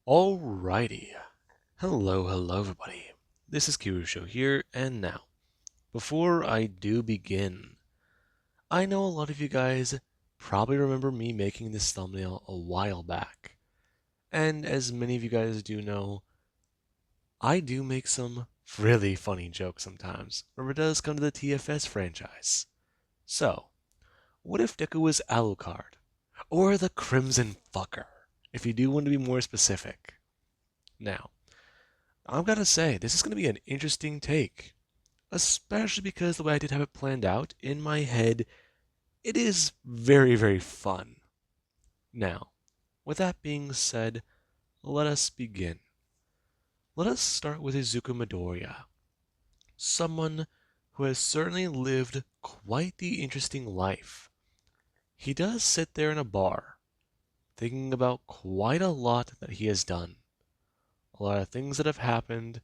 Alrighty. Hello everybody. This is Kirusho here, and now, before I do begin, I know a lot of you guys probably remember me making this thumbnail a while back. And as many of you guys do know, I do make some really funny jokes sometimes, whenever it does come to the TFS franchise. So, what if Deku was Alucard? Or the Crimson Fucker, if you do want to be more specific. Now, I've got to say, this is going to be an interesting take, especially because the way I did have it planned out in my head, it is very fun. Now, with that being said, let us begin. Let us start with Izuku Midoriya, someone who has certainly lived quite the interesting life. He does sit there in a bar, thinking about quite a lot that he has done, a lot of things that have happened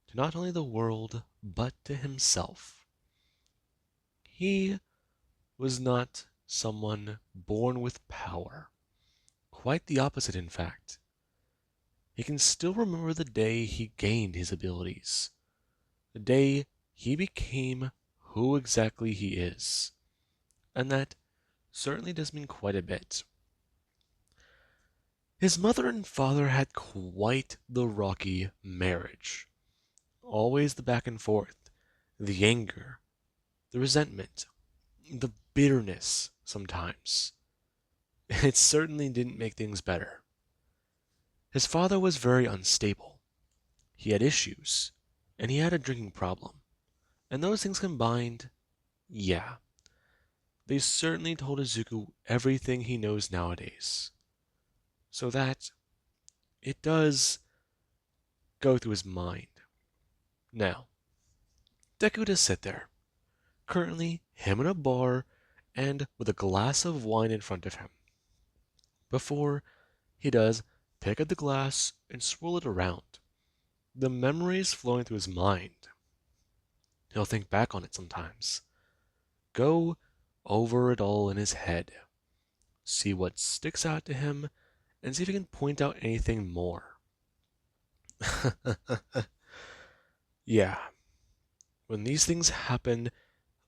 to not only the world, but to himself. He was not someone born with power. Quite the opposite, in fact. He can still remember the day he gained his abilities, the day he became who exactly he is. And that certainly does mean quite a bit. His mother and father had quite the rocky marriage. Always the back and forth, the anger, the resentment, the bitterness sometimes. It certainly didn't make things better. His father was very unstable. He had issues, and he had a drinking problem. And those things combined, yeah, they certainly told Izuku everything he knows nowadays. So that it does go through his mind. Now, Deku does sit there, currently him in a bar and with a glass of wine in front of him. Before he does pick up the glass and swirl it around, the memories flowing through his mind. He'll think back on it sometimes, go over it all in his head, see what sticks out to him, and see if he can point out anything more. Yeah, when these things happen,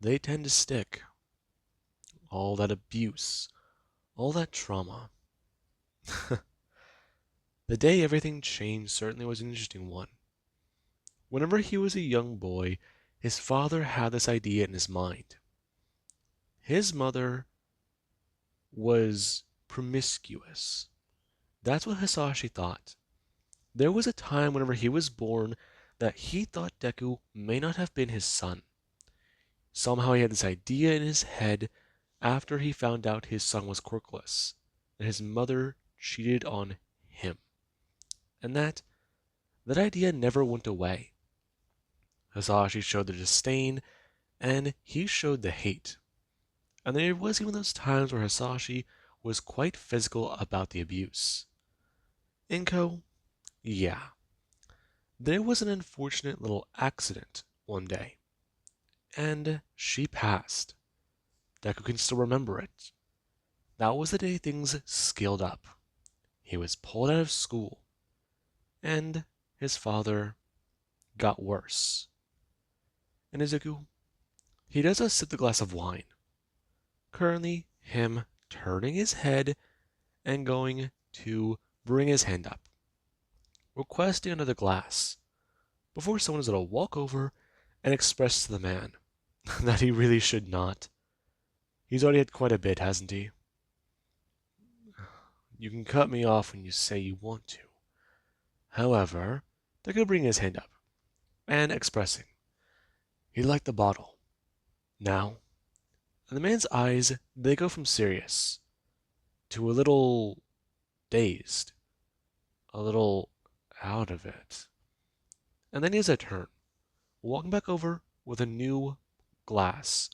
they tend to stick. All that abuse, all that trauma. The day everything changed certainly was an interesting one. Whenever he was a young boy, his father had this idea in his mind. His mother was promiscuous. That's what Hisashi thought. There was a time whenever he was born that he thought Deku may not have been his son. Somehow he had this idea in his head after he found out his son was quirkless, and his mother cheated on him. And that idea never went away. Hisashi showed the disdain, and he showed the hate. And there was even those times where Hisashi was quite physical about the abuse. Inko, yeah. There was an unfortunate little accident one day, and she passed. Deku can still remember it. That was the day things scaled up. He was pulled out of school, and his father got worse. And Izuku, he does us sip the glass of wine. Currently, him turning his head and going to bring his hand up, requesting another glass, before someone is going to walk over and express to the man that he really should not. He's already had quite a bit, hasn't he? You can cut me off when you say you want to. However, they're going to bring his hand up and expressing he'd like the bottle. Now, and the man's eyes, they go from serious to a little dazed, a little out of it. And then he has a turn, walking back over with a new glass,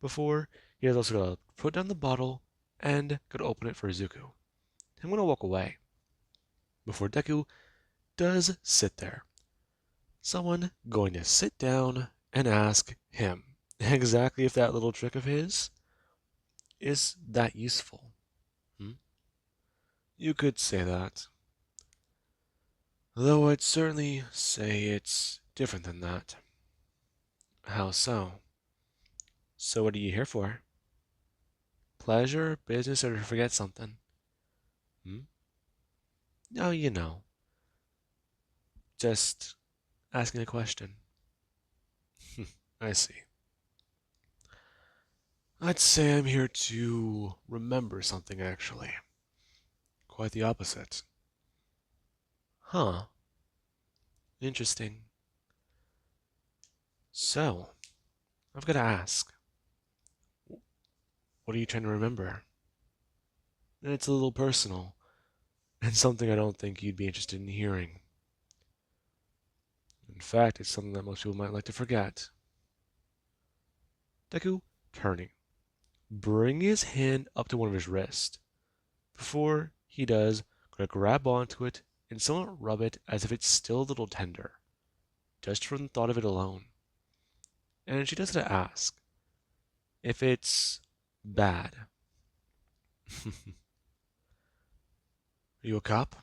before he is also going to put down the bottle and go to open it for Izuku. I'm going to walk away, before Deku does sit there. Someone going to sit down and ask him exactly if that little trick of his is that useful. Hmm? You could say that. Though I'd certainly say it's different than that. How so? So what are you here for? Pleasure, business, or to forget something? Hmm? Oh, just asking a question. I see. I'd say I'm here to remember something, actually. Quite the opposite. Huh. Interesting. So, I've got to ask, what are you trying to remember? And it's a little personal, and something I don't think you'd be interested in hearing. In fact, it's something that most people might like to forget. Deku, turning, bring his hand up to one of his wrists. Before he does, gonna grab onto it and somewhat rub it as if it's still a little tender, just from the thought of it alone. And she does to ask if it's bad. Are you a cop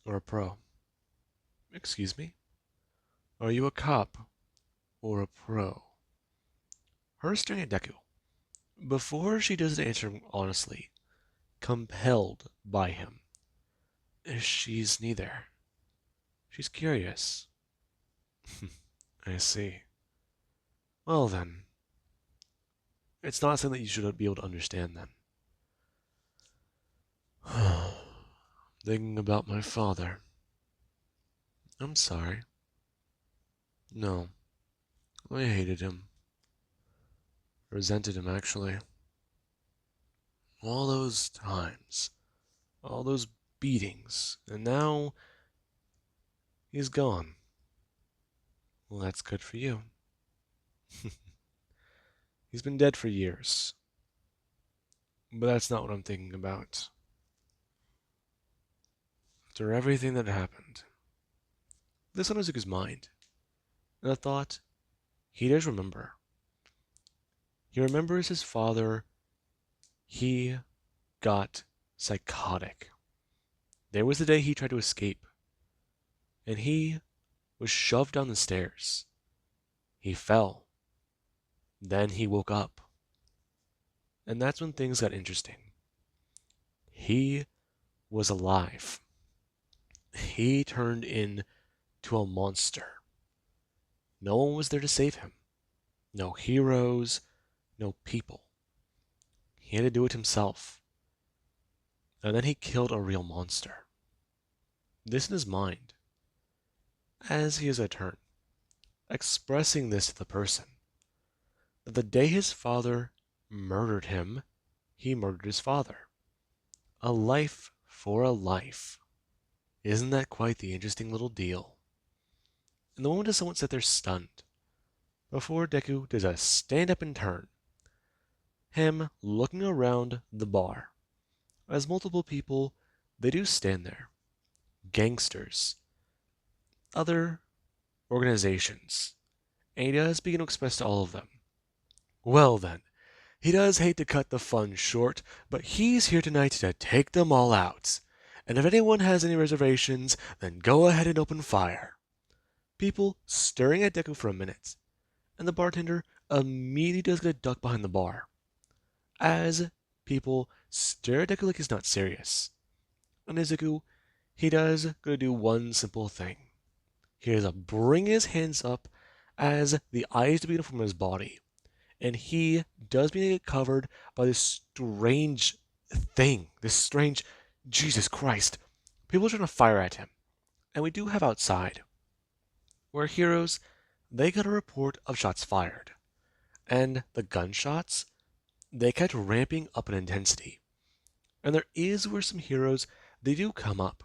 or a pro? Excuse me? Are you a cop or a pro? Her staring at Deku. Before she doesn't answer him honestly, compelled by him. She's neither. She's curious. I see. Well then, it's not something that you should be able to understand then. Thinking about my father. I'm sorry. No, I hated him. Resented him, actually. All those times. All those beatings. And now he's gone. Well, that's good for you. He's been dead for years. But that's not what I'm thinking about. After everything that happened, this on Izuku's mind. And the thought, he does remember. He remembers his father. He got psychotic. There was the day he tried to escape, and he was shoved down the stairs. He fell. Then he woke up. And that's when things got interesting. He was alive. He turned into a monster. No one was there to save him. No heroes, no people. He had to do it himself. And then he killed a real monster. This in his mind, as he is a turn, expressing this to the person, that the day his father murdered him, he murdered his father. A life for a life. Isn't that quite the interesting little deal? And the moment does someone sit there stunned, before Deku does a stand up and turn, him looking around the bar, as multiple people, they do stand there. Gangsters, other organizations, and he does begin to express to all of them. Well then, he does hate to cut the fun short, but he's here tonight to take them all out. And if anyone has any reservations, then go ahead and open fire. People staring at Deku for a minute, and the bartender immediately does get a duck behind the bar. As people stare at Deku like he's not serious. And Izuku, he does go do one simple thing. He does bring his hands up as the eyes begin to form his body. And he does begin to get covered by this strange thing. This strange, Jesus Christ. People are trying to fire at him. And we do have outside, where heroes, they got a report of shots fired. And the gunshots, they kept ramping up in intensity. And there is where some heroes, they do come up.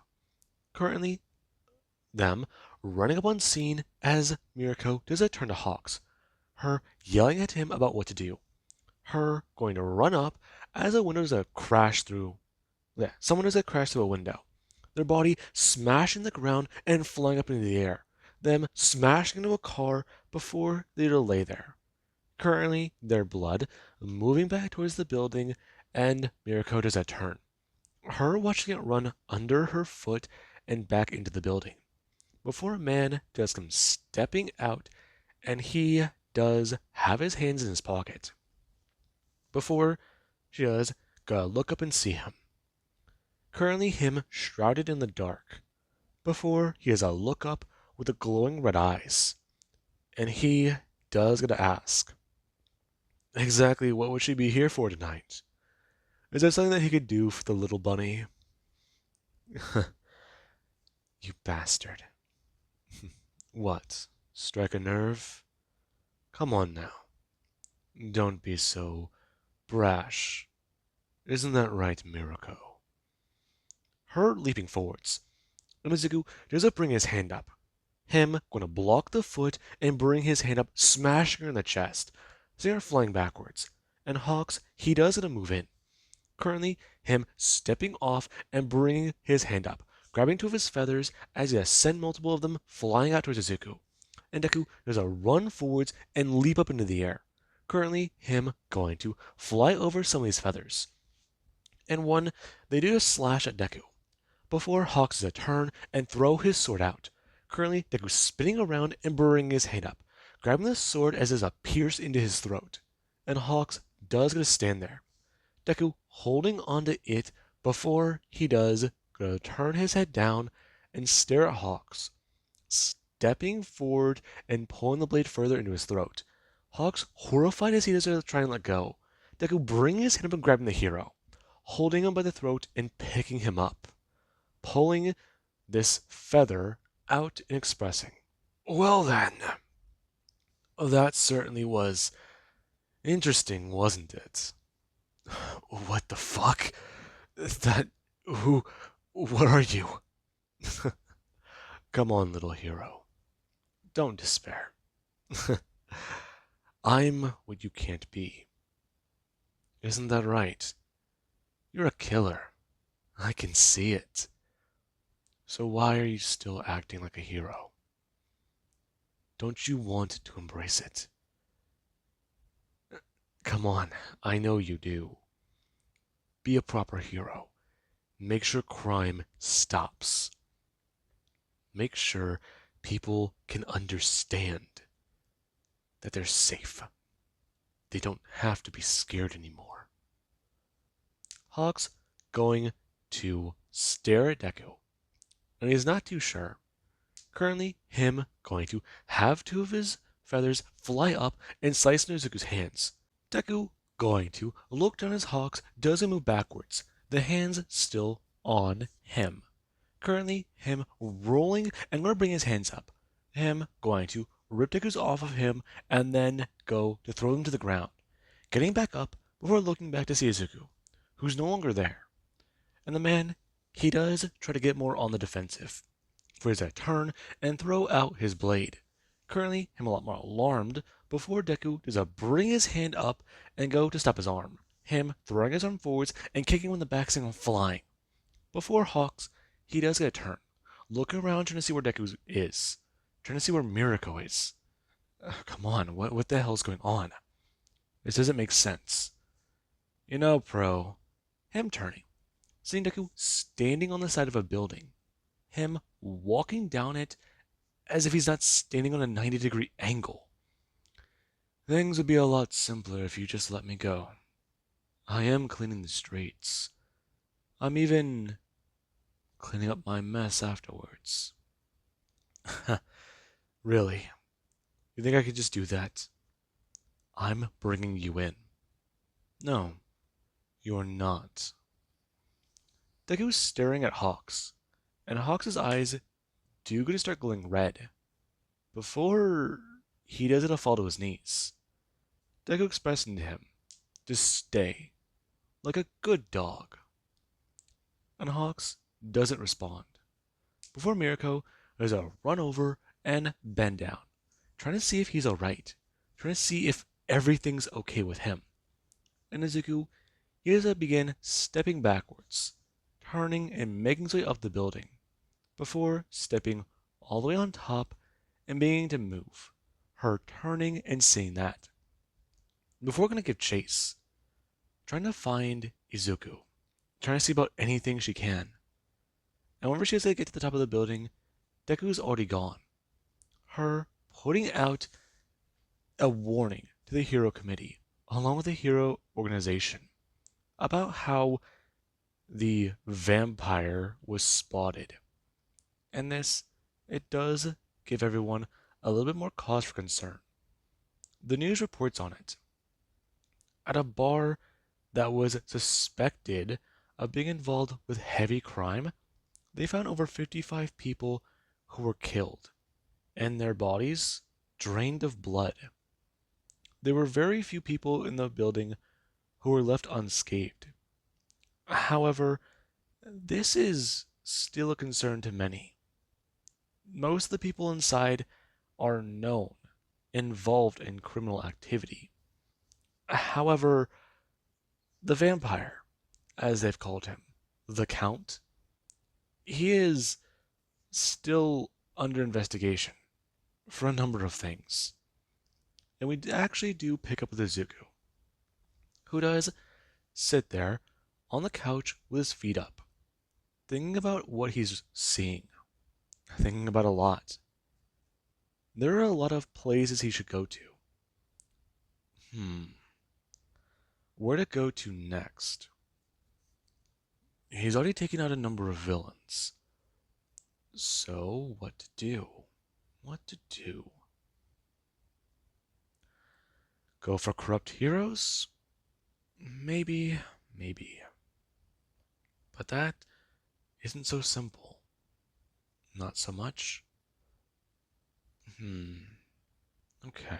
Currently, them running up on scene as Mirako does a turn to Hawks. Her yelling at him about what to do. Her going to run up as a window does a crash through. Yeah, someone does a crash through a window. Their body smashing the ground and flying up into the air. Them smashing into a car before they lay there. Currently, their blood moving back towards the building, and Mirako does a turn. Her watching it run under her foot and back into the building. before a man does come stepping out, and he does have his hands in his pocket. Before she does gotta look up and see him. Currently him shrouded in the dark. Before he has a look up with the glowing red eyes. And he does gotta ask, exactly what would she be here for tonight? Is there something that he could do for the little bunny? You bastard. What? Strike a nerve? Come on now. Don't be so brash. Isn't that right, Mirako? Her leaping forwards. Izuku does bring his hand up. Him gonna block the foot and bring his hand up, smashing her in the chest. They are flying backwards. And Hawks, he does gonna move in. Currently, him stepping off and bringing his hand up, grabbing two of his feathers as he sends multiple of them flying out towards Izuku. And Deku does a run forwards and leap up into the air. Currently, him going to fly over some of these feathers. And one, they do a slash at Deku. Before Hawks does a turn and throw his sword out. Currently, Deku spinning around and bringing his hand up, grabbing the sword as it is a pierce into his throat. And Hawks does gonna stand there. Deku holding onto it before he does gonna turn his head down and stare at Hawks, stepping forward and pulling the blade further into his throat. Hawks horrified as he does try and let go. Deku bringing his hand up and grabbing the hero, holding him by the throat and picking him up, pulling this feather out and expressing, well then, that certainly was interesting, wasn't it? What the fuck? That, what are you? Come on, little hero. Don't despair. I'm what you can't be. Isn't that right? You're a killer. I can see it. So why are you still acting like a hero? Don't you want to embrace it? Come on, I know you do. Be a proper hero. Make sure crime stops. Make sure people can understand that they're safe. They don't have to be scared anymore. Hawks going to stare at Deku, and he's not too sure. Currently, him going to have two of his feathers fly up and slice into Izuku's hands. Deku going to look down his Hawks, doesn't move backwards. The hands still on him. Currently, him rolling and gonna bring his hands up. Him going to rip Deku's off of him and then go to throw them to the ground. Getting back up before looking back to see Izuku, who's no longer there. And the man, he does try to get more on the defensive. For his turn and throw out his blade. Currently, him a lot more alarmed before Deku does bring his hand up and go to stop his arm. Him throwing his arm forwards and kicking him in the back, sending him flying. Before Hawks, he does get a turn, looking around trying to see where Deku is, trying to see where Mirako is. Come on, what the hell is going on? This doesn't make sense. You know, Pro, him turning, seeing Deku standing on the side of a building, him walking down it as if he's not standing on a 90-degree angle. Things would be a lot simpler if you just let me go. I am cleaning the streets. I'm even cleaning up my mess afterwards. Really? You think I could just do that? I'm bringing you in. No, you're not. Deku's staring at Hawks, and Hawks' eyes do go to start glowing red. Before he does it, fall to his knees. Deku expressing to him to stay, like a good dog. And Hawks doesn't respond. Before Mirako does a run over and bend down, trying to see if he's alright, trying to see if everything's okay with him. And Izuku, he does begin stepping backwards, turning and making his way up the building, before stepping all the way on top and beginning to move, her turning and seeing that. Before gonna give chase, trying to find Izuku, trying to see about anything she can. And whenever she has to get to the top of the building, Deku's already gone. Her putting out a warning to the Hero Committee, along with the Hero Organization, about how the vampire was spotted. And this, it does give everyone a little bit more cause for concern. The news reports on it. At a bar that was suspected of being involved with heavy crime, they found over 55 people who were killed, and their bodies drained of blood. There were very few people in the building who were left unscathed. However, this is still a concern to many. Most of the people inside are known, involved in criminal activity. However, the vampire, as they've called him, the Count, he is still under investigation for a number of things. And we actually do pick up with Izuku, who does sit there on the couch with his feet up, thinking about what he's seeing, thinking about a lot. There are a lot of places he should go to. Where to go to next? He's already taken out a number of villains. So, what to do? What to do? Go for corrupt heroes? Maybe. But that isn't so simple. Not so much. Okay.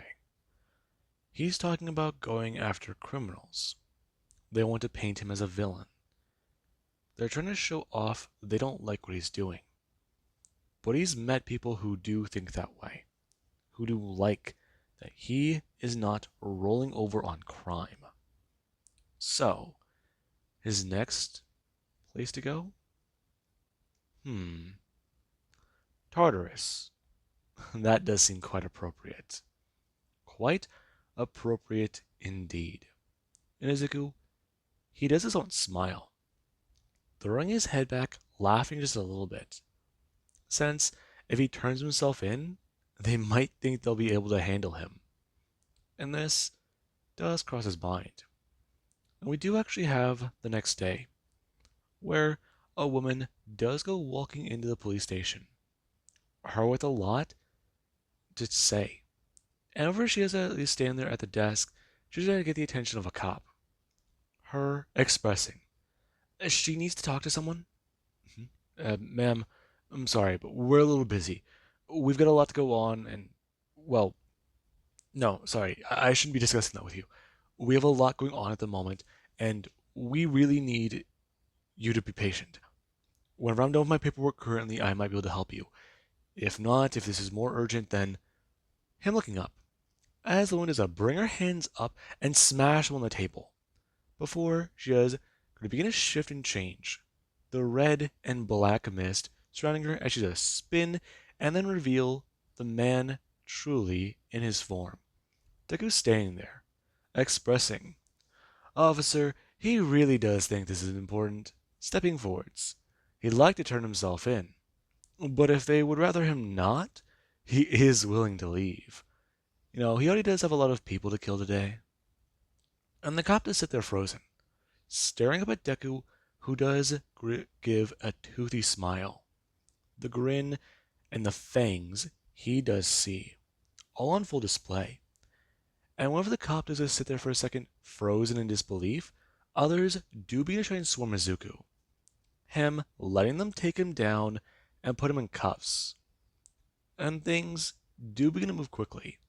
He's talking about going after criminals. They want to paint him as a villain. They're trying to show off they don't like what he's doing. But he's met people who do think that way, who do like that he is not rolling over on crime. So, his next place to go? Tartarus. That does seem quite appropriate. Quite appropriate indeed. And Izuku, he does his own smile, throwing his head back, laughing just a little bit. Since if he turns himself in, they might think they'll be able to handle him. And this does cross his mind. And we do actually have the next day, where a woman does go walking into the police station. Her with a lot to say. And over she has to at least stand there at the desk, just to get the attention of a cop. Her expressing she needs to talk to someone. Ma'am, I'm sorry, but we're a little busy. We've got a lot to go on, and, well, no, sorry, I shouldn't be discussing that with you. We have a lot going on at the moment, and we really need you to be patient. Whenever I'm done with my paperwork currently, I might be able to help you. If not, if this is more urgent, then him looking up, as the woman does bring her hands up and smash them on the table, before she does going to begin to shift and change. The red and black mist surrounding her as she does spin and then reveal the man truly in his form. Deku standing there, expressing, "Officer, he really does think this is important," stepping forwards. He'd like to turn himself in, but if they would rather him not, he is willing to leave. He already does have a lot of people to kill today. And the cop does sit there frozen, staring up at Deku, who does give a toothy smile. The grin and the fangs he does see, all on full display. And whenever the cop does sit there for a second, frozen in disbelief, others do begin to try and swarm Izuku. Him letting them take him down and put him in cuffs. And things do begin to move quickly.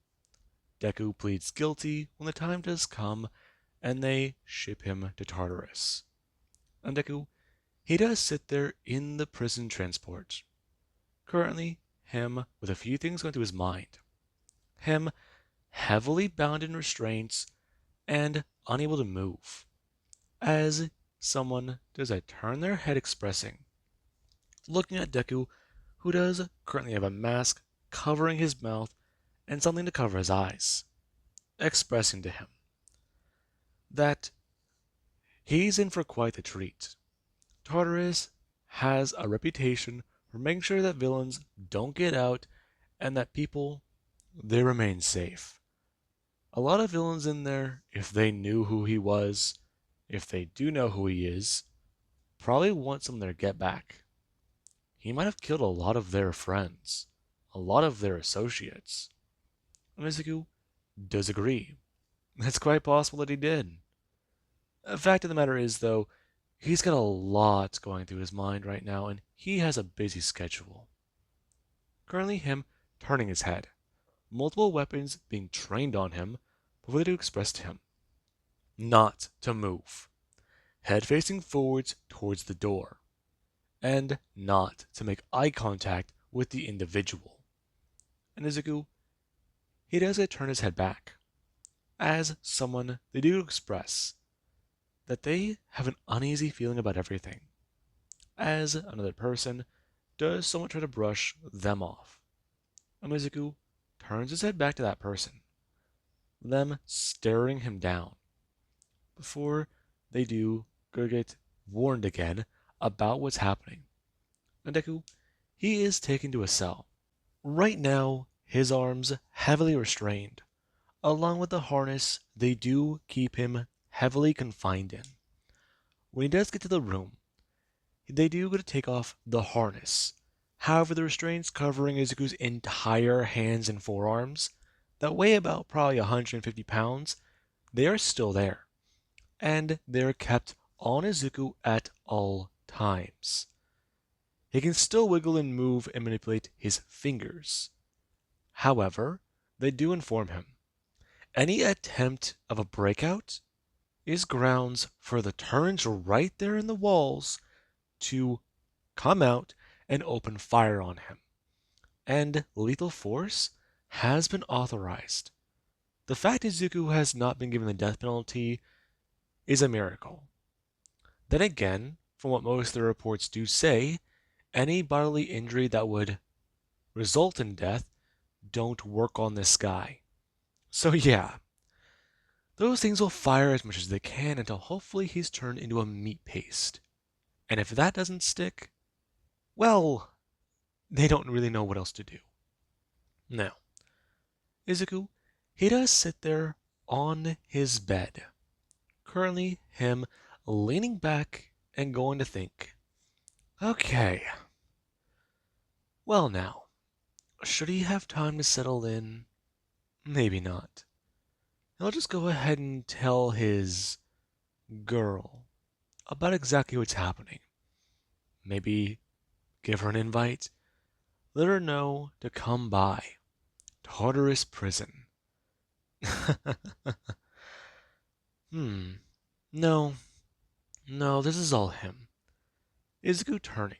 Deku pleads guilty when the time does come, and they ship him to Tartarus. And Deku, he does sit there in the prison transport. Currently, him with a few things going through his mind. Him heavily bound in restraints and unable to move. As someone does turn their head expressing, looking at Deku, who does currently have a mask covering his mouth and something to cover his eyes, expressing to him that he's in for quite the treat. Tartarus has a reputation for making sure that villains don't get out and that people, they remain safe. A lot of villains in there, if they knew who he was, if they do know who he is, probably want some of their get back. He might have killed a lot of their friends, a lot of their associates. Mizuku does agree. It's quite possible that he did. The fact of the matter is, though, he's got a lot going through his mind right now, and he has a busy schedule. Currently, him turning his head, multiple weapons being trained on him before they do express to him not to move, head facing forwards towards the door, and not to make eye contact with the individual. And Izuku, he does turn his head back. As someone, they do express that they have an uneasy feeling about everything, as another person does somewhat try to brush them off. And Mizuku turns his head back to that person, them staring him down, before they do get warned again about what's happening. And Deku, he is taken to a cell. Right now, his arms heavily restrained. Along with the harness, they do keep him heavily confined in. When he does get to the room, they do go to take off the harness. However, the restraints covering Izuku's entire hands and forearms, that weigh about probably 150 pounds, they are still there. And they're kept on Izuku at all times. He can still wiggle and move and manipulate his fingers. However, they do inform him any attempt of a breakout is grounds for the turrets right there in the walls to come out and open fire on him. And lethal force has been authorized. The fact Izuku has not been given the death penalty is a miracle. Then again, from what most of the reports do say, any bodily injury that would result in death don't work on this guy. So yeah, those things will fire as much as they can until hopefully he's turned into a meat paste. And if that doesn't stick, well, they don't really know what else to do. Now, Izuku, he does sit there on his bed. Currently, him leaning back and going to think. Okay. Well now, should he have time to settle in? Maybe not. He'll just go ahead and tell his girl about exactly what's happening. Maybe give her an invite. Let her know to come by Tartarus Prison. No, this is all him. Izuku turning,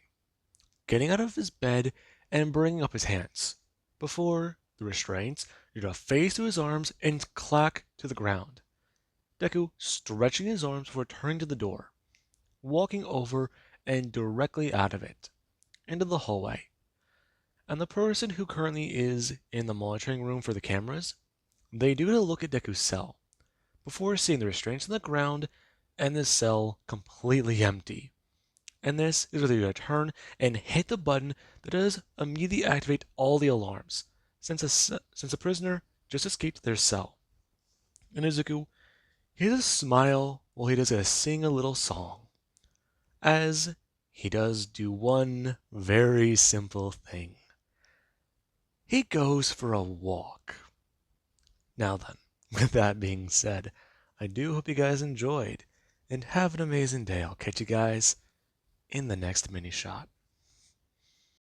getting out of his bed and bringing up his hands, before the restraints do a phase to his arms and clack to the ground. Deku stretching his arms before turning to the door, walking over and directly out of it, into the hallway. And the person who currently is in the monitoring room for the cameras, they do get a look at Deku's cell, before seeing the restraints on the ground and the cell completely empty. And this is where they turn and hit the button that does immediately activate all the alarms, since a prisoner just escaped their cell. And Izuku, he does smile while he does sing a little song, as he does do one very simple thing. He goes for a walk. Now then, with that being said, I do hope you guys enjoyed, and have an amazing day. I'll catch you guys in the next mini shot.